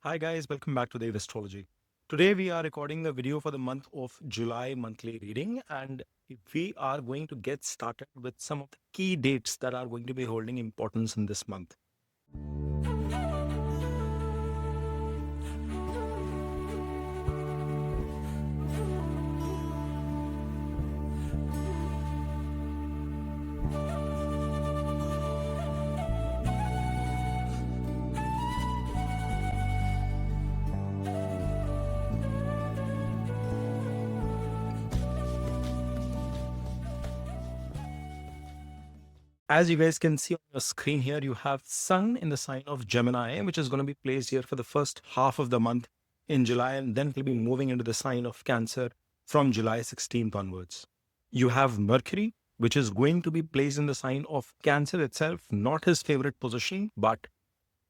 Hi guys, welcome back to the Astrology. Today we are recording the video for the month of July monthly reading, and we are going to get started with some of the key dates that are going to be holding importance in this month. As you guys can see on your screen here, you have Sun in the sign of Gemini, which is going to be placed here for the first half of the month in July, and then it will be moving into the sign of Cancer from July 16th onwards. You have Mercury, which is going to be placed in the sign of Cancer itself, not his favorite position, but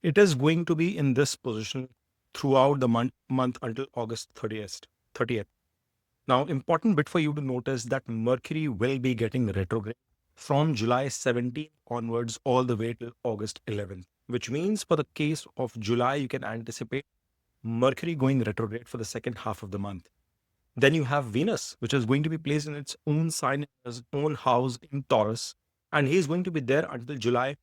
it is going to be in this position throughout the month until August 30th. Now, important bit for you to notice that Mercury will be getting retrograde from July 17th onwards all the way till August 11th, which means for the case of July, you can anticipate Mercury going retrograde for the second half of the month. Then you have Venus, which is going to be placed in its own sign, in its own house in Taurus, and he is going to be there until July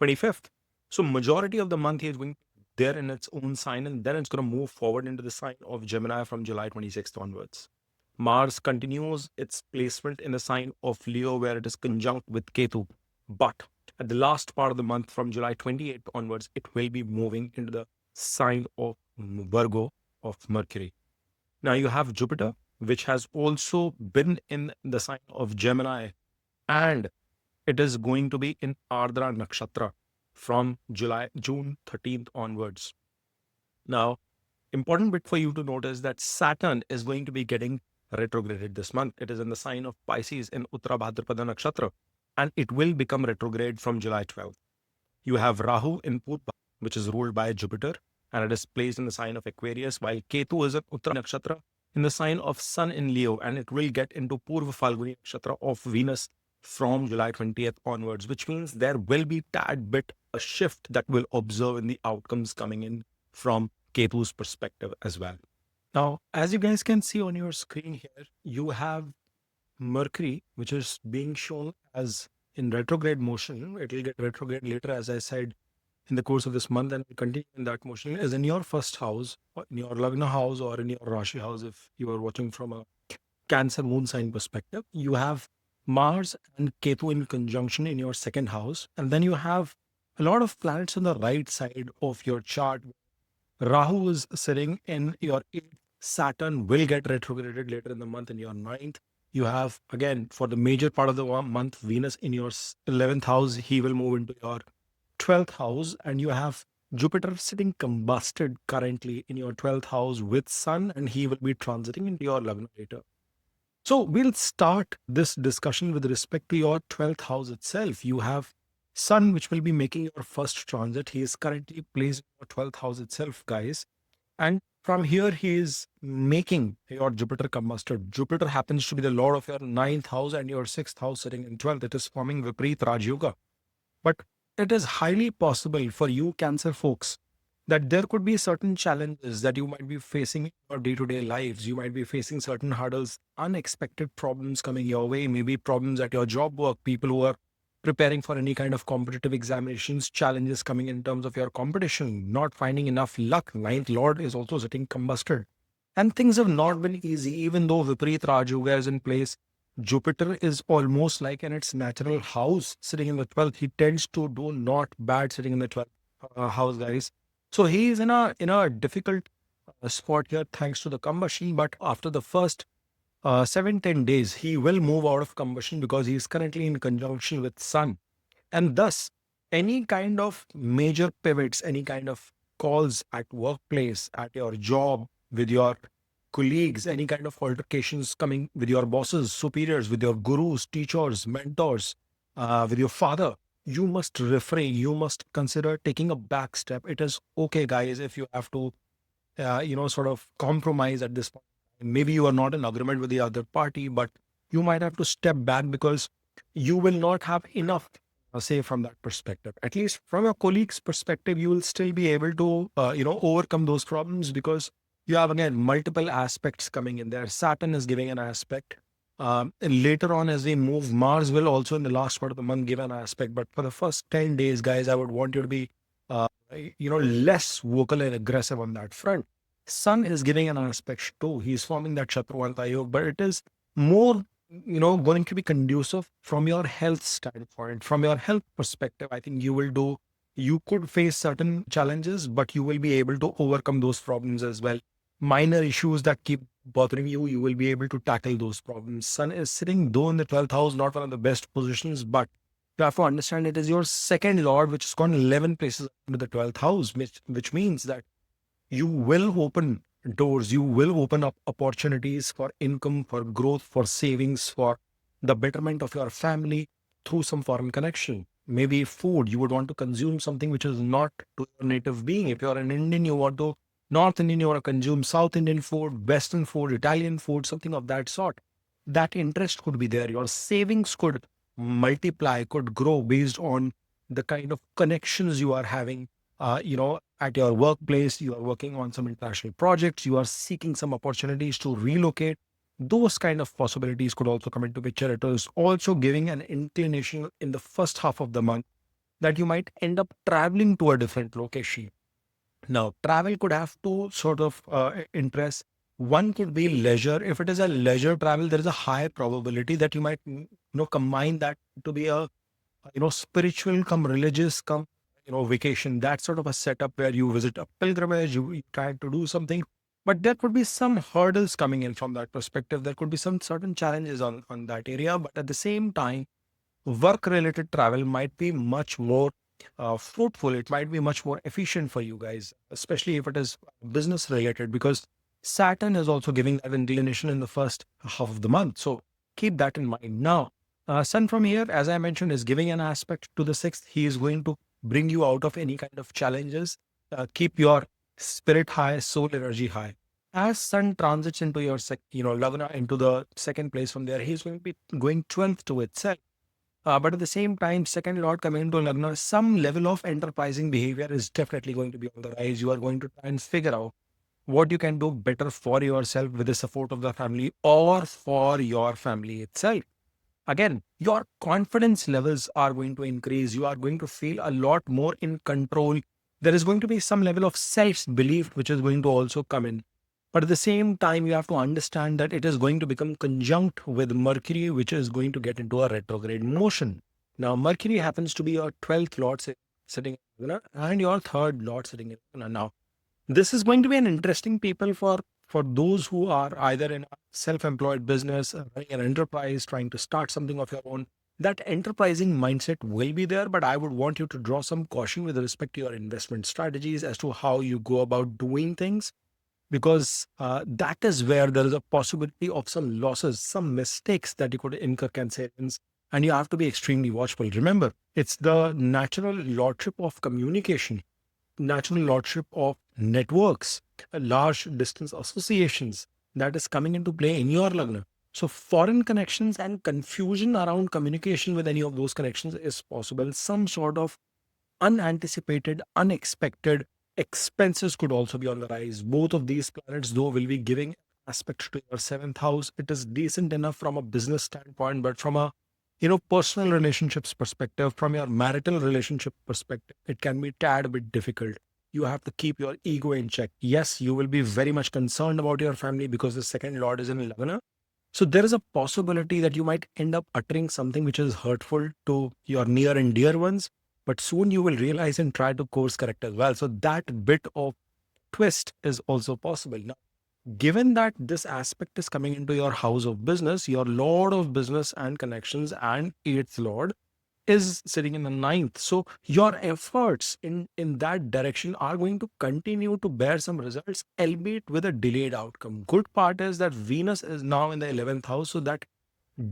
25th. So majority of the month he is going there in its own sign, and then it's going to move forward into the sign of Gemini from July 26th onwards. Mars continues its placement in the sign of Leo, where it is conjunct with Ketu. But at the last part of the month, from July 28th onwards, it will be moving into the sign of Virgo of Mercury. Now you have Jupiter, which has also been in the sign of Gemini, and it is going to be in Ardra Nakshatra from June 13th onwards. Now, important bit for you to notice that Saturn is going to be getting retrograded this month. It is in the sign of Pisces in Uttara Bhadrapada Nakshatra, and it will become retrograde from July 12th. You have Rahu in Purva, which is ruled by Jupiter, and it is placed in the sign of Aquarius, while Ketu is in Uttara Nakshatra in the sign of Sun in Leo, and it will get into Purva Falguni Nakshatra of Venus from July 20th onwards, which means there will be tad bit a shift that we'll observe in the outcomes coming in from Ketu's perspective as well. Now, as you guys can see on your screen here, you have Mercury, which is being shown as in retrograde motion. It will get retrograde later, as I said, in the course of this month, and will continue in that motion, is in your first house, or in your Lagna house, or in your Rashi house, if you are watching from a Cancer moon sign perspective. You have Mars and Ketu in conjunction in your second house, and then you have a lot of planets on the right side of your chart. Rahu is sitting in your eighth. Saturn will get retrograded later in the month in your ninth. You have, again, for the major part of the month, Venus in your 11th house. He will move into your 12th house. And you have Jupiter sitting combusted currently in your 12th house with Sun, and he will be transiting into your 11th later. So we'll start this discussion with respect to your 12th house itself. You have Sun, which will be making your first transit. He is currently placed in your 12th house itself, guys. And from here, he is making your Jupiter combusted. Jupiter happens to be the lord of your 9th house and your 6th house sitting in 12th. It is forming Vipreet Raj Yoga. But it is highly possible for you, Cancer folks, that there could be certain challenges that you might be facing in your day-to-day lives. You might be facing certain hurdles, unexpected problems coming your way, maybe problems at your job work, people who are preparing for any kind of competitive examinations, challenges coming in terms of your competition, not finding enough luck. Ninth Lord is also sitting combusted. And things have not been easy, even though Vipreet Raj Yoga is in place. Jupiter is almost like in its natural house sitting in the 12th. He tends to do not bad sitting in the 12th house, guys. So he is in a difficult spot here thanks to the combustion. But after the first 7-10 days, he will move out of combustion because he is currently in conjunction with Sun. And thus, any kind of major pivots, any kind of calls at workplace, at your job, with your colleagues, any kind of altercations coming with your bosses, superiors, with your gurus, teachers, mentors, with your father, you must refrain. You must consider taking a back step. It is okay, guys, if you have to, sort of compromise at this point. Maybe you are not in agreement with the other party, but you might have to step back because you will not have enough say from that perspective. At least from your colleagues' perspective, you will still be able to, overcome those problems because you have again multiple aspects coming in there. Saturn is giving an aspect. And later on, as we move, Mars will also in the last part of the month give an aspect. But for the first 10 days, guys, I would want you to be, less vocal and aggressive on that front. Sun is giving an aspect too. He's forming that Chaturvanta Yoga, but it is more going to be conducive from your health standpoint. From your health perspective, I think you could face certain challenges, but you will be able to overcome those problems as well. Minor issues that keep bothering you, you will be able to tackle those problems. Sun is sitting though in the 12th house, not one of the best positions, but you have to understand it is your second lord, which has gone 11 places into the 12th house, which means that you will open doors, you will open up opportunities for income, for growth, for savings, for the betterment of your family through some foreign connection. Maybe food, you would want to consume something which is not to your native being. If you're an Indian, you want to, North Indian, you want to consume South Indian food, Western food, Italian food, something of that sort. That interest could be there. Your savings could multiply, could grow based on the kind of connections you are having at your workplace. You are working on some international projects, you are seeking some opportunities to relocate. Those kind of possibilities could also come into picture. It is also giving an inclination in the first half of the month that you might end up traveling to a different location. Now, travel could have two sort of interests. One could be leisure. If it is a leisure travel, there is a high probability that you might combine that to be a spiritual come religious come vacation. That sort of a setup where you visit a pilgrimage, you try to do something, but there could be some hurdles coming in from that perspective. There could be some certain challenges on that area, but at the same time, work related travel might be much more fruitful. It might be much more efficient for you guys, especially if it is business related, because Saturn is also giving that inclination in the first half of the month. So keep that in mind. Now, Sun from here, as I mentioned, is giving an aspect to the sixth. He is going to bring you out of any kind of challenges. Keep your spirit high, soul energy high. As Sun transits into your Lagna, into the second place from there, he's going to be going 12th to itself. But at the same time, second lord coming into Lagna, some level of enterprising behavior is definitely going to be on the rise. You are going to try and figure out what you can do better for yourself with the support of the family or for your family itself. Again, your confidence levels are going to increase. You are going to feel a lot more in control. There is going to be some level of self belief which is going to also come in. But at the same time, you have to understand that it is going to become conjunct with Mercury, which is going to get into a retrograde motion. Now, Mercury happens to be your 12th lord sitting in Lagna and your third lord sitting in Lagna. Now, this is going to be an interesting people for those who are either in a self-employed business, running an enterprise, trying to start something of your own. That enterprising mindset will be there, but I would want you to draw some caution with respect to your investment strategies as to how you go about doing things, because that is where there is a possibility of some losses, some mistakes that you could incur cancellations, and you have to be extremely watchful. Remember, it's the natural lordship of communication, natural lordship of networks, large distance associations that is coming into play in your Lagna. So, foreign connections and confusion around communication with any of those connections is possible. Some sort of unanticipated, unexpected expenses could also be on the rise. Both of these planets, though, will be giving aspect to your seventh house. It is decent enough from a business standpoint, but from a personal relationships perspective, from your marital relationship perspective, it can be tad bit difficult. You have to keep your ego in check. Yes, you will be very much concerned about your family because the second lord is in Lagna. So there is a possibility that you might end up uttering something which is hurtful to your near and dear ones, but soon you will realize and try to course correct as well. So that bit of twist is also possible. Now, given that this aspect is coming into your house of business, your lord of business and connections and eighth lord is sitting in the ninth. So your efforts in that direction are going to continue to bear some results, albeit with a delayed outcome. Good part is that Venus is now in the 11th house, so that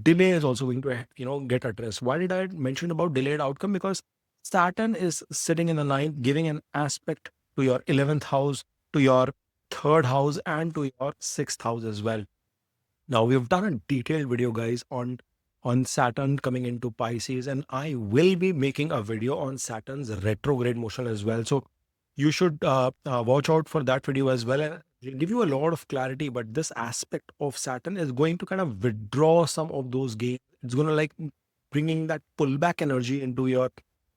delay is also going to get addressed. Why did I mention about delayed outcome? Because Saturn is sitting in the ninth, giving an aspect to your 11th house, to your third house, and to your sixth house as well. Now, we've done a detailed video, guys, on on Saturn coming into Pisces, and I will be making a video on Saturn's retrograde motion as well. So you should watch out for that video as well. And it'll give you a lot of clarity. But this aspect of Saturn is going to kind of withdraw some of those gains. It's going to like bringing that pullback energy into your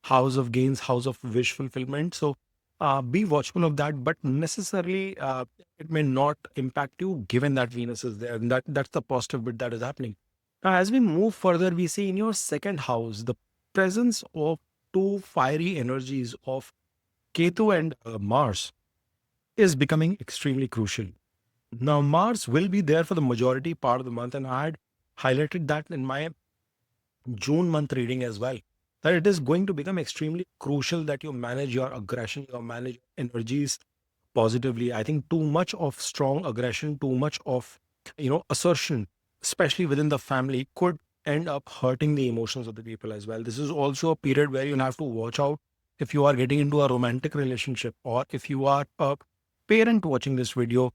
house of gains, house of wish fulfillment. So be watchful of that, but necessarily it may not impact you given that Venus is there. And that's the positive bit that is happening. Now, as we move further, we see in your second house the presence of two fiery energies of Ketu and Mars is becoming extremely crucial. Now, Mars will be there for the majority part of the month, and I had highlighted that in my June month reading as well. That it is going to become extremely crucial that you manage your aggression, you manage energies positively. I think too much of strong aggression, too much of assertion, especially within the family, could end up hurting the emotions of the people as well. This is also a period where you'll have to watch out if you are getting into a romantic relationship, or if you are a parent watching this video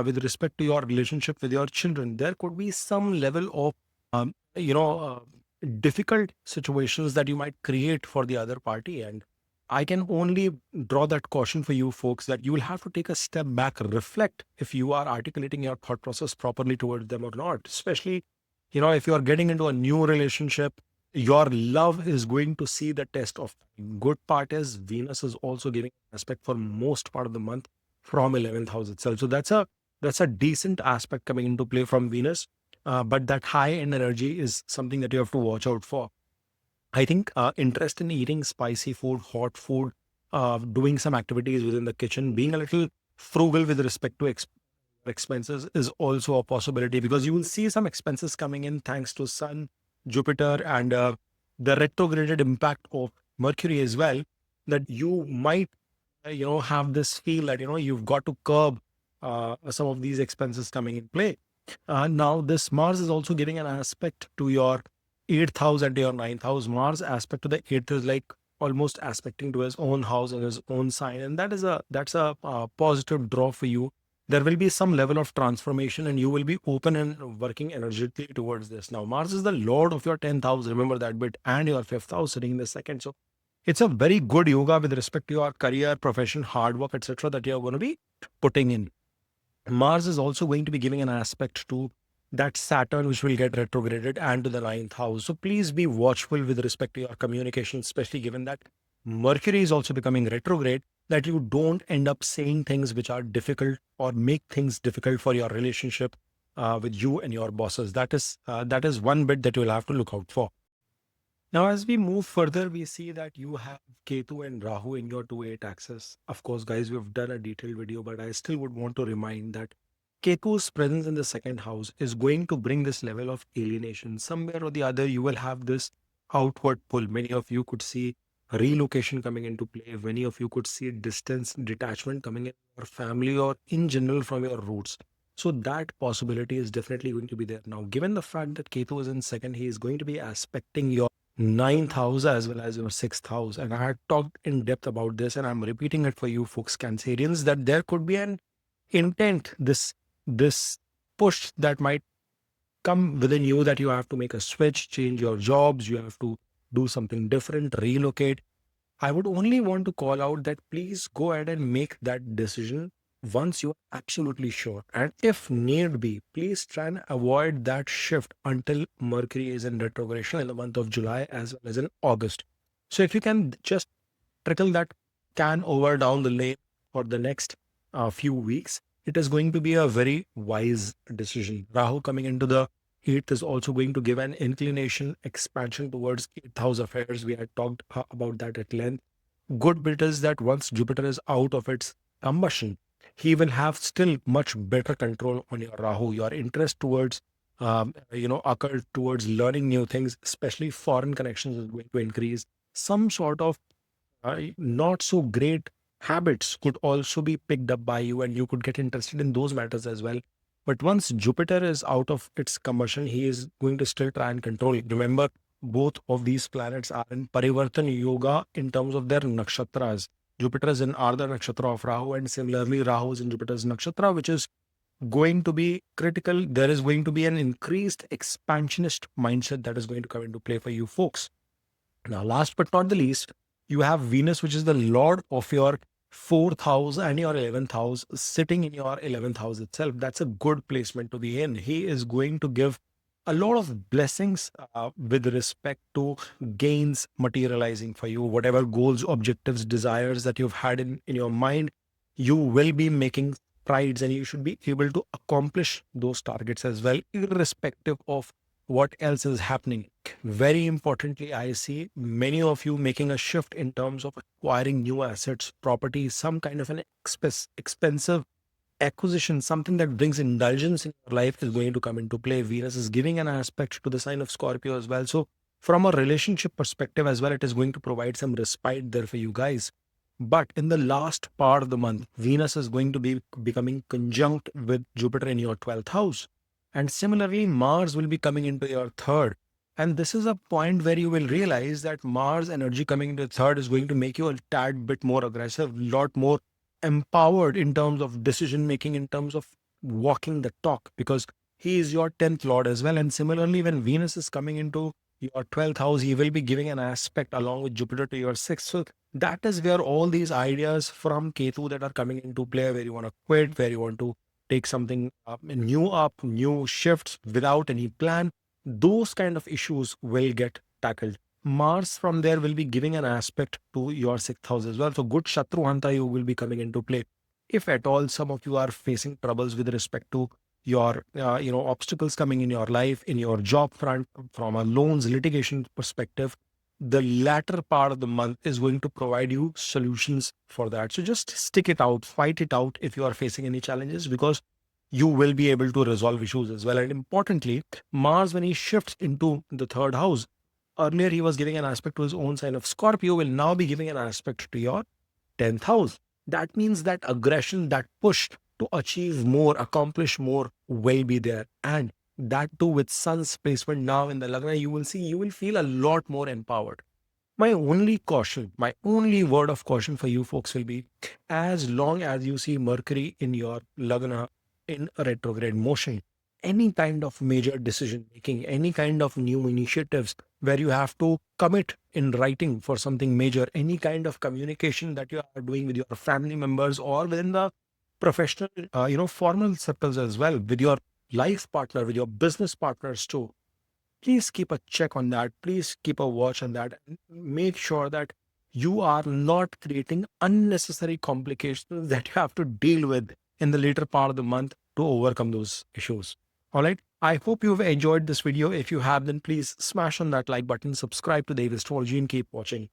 with respect to your relationship with your children. There could be some level of you know difficult situations that you might create for the other party, and I can only draw that caution for you folks that you will have to take a step back, reflect if you are articulating your thought process properly towards them or not. Especially, if you are getting into a new relationship, your love is going to see the test of time. Good part is Venus is also giving aspect for most part of the month from 11th house itself. So that's a decent aspect coming into play from Venus. But that high end energy is something that you have to watch out for. I think interest in eating spicy food, hot food, doing some activities within the kitchen, being a little frugal with respect to expenses is also a possibility, because you will see some expenses coming in thanks to Sun, Jupiter, and the retrograded impact of Mercury as well. That you might, have this feel that, you've got to curb some of these expenses coming in play. Now, this Mars is also giving an aspect to your eighth house and your ninth house. Mars aspect to the eighth is like almost aspecting to his own house and his own sign, and that's a positive draw for you. There will be some level of transformation, and you will be open and working energetically towards this. Now, Mars is the lord of your 10th house, remember that bit, and your fifth house sitting in the second. So it's a very good yoga with respect to your career, profession, hard work, etc., that you're going to be putting in. Mars is also going to be giving an aspect to that Saturn, which will get retrograded, and to the ninth house. So please be watchful with respect to your communication, especially given that Mercury is also becoming retrograde, that you don't end up saying things which are difficult or make things difficult for your relationship with you and your bosses. That is one bit that you'll have to look out for. Now, as we move further, we see that you have Ketu and Rahu in your 2-8 axis. Of course, guys, we've done a detailed video, but I still would want to remind that Ketu's presence in the second house is going to bring this level of alienation. Somewhere or the other, you will have this outward pull. Many of you could see relocation coming into play. Many of you could see distance, detachment coming in your family or in general from your roots. So that possibility is definitely going to be there. Now, given the fact that Ketu is in second, he is going to be aspecting your ninth house as well as your sixth house. And I had talked in depth about this, and I'm repeating it for you folks, Cancerians, that there could be an intent, this push that might come within you, that you have to make a switch, change your jobs, you have to do something different, relocate. I would only want to call out that please go ahead and make that decision once you're absolutely sure. And if need be, please try and avoid that shift until Mercury is in retrogression in the month of July as well as in August. So if you can just trickle that can over down the lane for the next few weeks, it is going to be a very wise decision. Rahu coming into the 8th is also going to give an inclination, expansion towards 8th house affairs. We had talked about that at length. Good bit is that once Jupiter is out of its combustion, he will have still much better control on your Rahu. Your interest towards, occur towards learning new things, especially foreign connections, is going to increase. Some sort of not so great habits could also be picked up by you, and you could get interested in those matters as well. But once Jupiter is out of its combustion, he is going to still try and control. Remember, both of these planets are in Parivartan Yoga in terms of their nakshatras. Jupiter is in Ardha Nakshatra of Rahu, and similarly, Rahu is in Jupiter's nakshatra, which is going to be critical. There is going to be an increased expansionist mindset that is going to come into play for you folks. Now, last but not the least, you have Venus, which is the lord of your fourth house and your 11th house, sitting in your 11th house itself. That's a good placement to be in. He is going to give a lot of blessings with respect to gains materializing for you. Whatever goals, objectives, desires that you've had in your mind, you will be making strides and you should be able to accomplish those targets as well, irrespective of what else is happening. Very importantly, I see many of you making a shift in terms of acquiring new assets, properties, some kind of an expensive acquisition, something that brings indulgence in your life is going to come into play. Venus is giving an aspect to the sign of Scorpio as well. So, from a relationship perspective as well, it is going to provide some respite there for you guys. But in the last part of the month, Venus is going to be becoming conjunct with Jupiter in your 12th house. And similarly, Mars will be coming into your third. And this is a point where you will realize that Mars energy coming into the third is going to make you a tad bit more aggressive, lot more empowered in terms of decision making, in terms of walking the talk, because he is your 10th lord as well. And similarly, when Venus is coming into your 12th house, he will be giving an aspect along with Jupiter to your 6th. So that is where all these ideas from Ketu that are coming into play, where you want to quit, where you want to take something up, new shifts without any plan, those kind of issues will get tackled. Mars from there will be giving an aspect to your 6th house as well. So good Shatru Hanta you will be coming into play. If at all some of you are facing troubles with respect to your obstacles coming in your life, in your job front, from a loans litigation perspective, the latter part of the month is going to provide you solutions for that. So just stick it out, fight it out if you are facing any challenges, because you will be able to resolve issues as well. And importantly, Mars, when he shifts into the third house, earlier he was giving an aspect to his own sign of Scorpio, will now be giving an aspect to your 10th house. That means that aggression, that push to achieve more, accomplish more will be there. And that too with Sun's placement now in the Lagna, you will feel a lot more empowered. My only caution, my only word of caution for you folks will be, as long as you see Mercury in your Lagna in a retrograde motion, any kind of major decision making, any kind of new initiatives where you have to commit in writing for something major, any kind of communication that you are doing with your family members or within the professional, formal circles as well, with your life partner, with your business partners too, please keep a check on that. Please keep a watch on that. And make sure that you are not creating unnecessary complications that you have to deal with in the later part of the month to overcome those issues. All right. I hope you've enjoyed this video. If you have, then please smash on that like button, subscribe to Dave Astrology, and keep watching.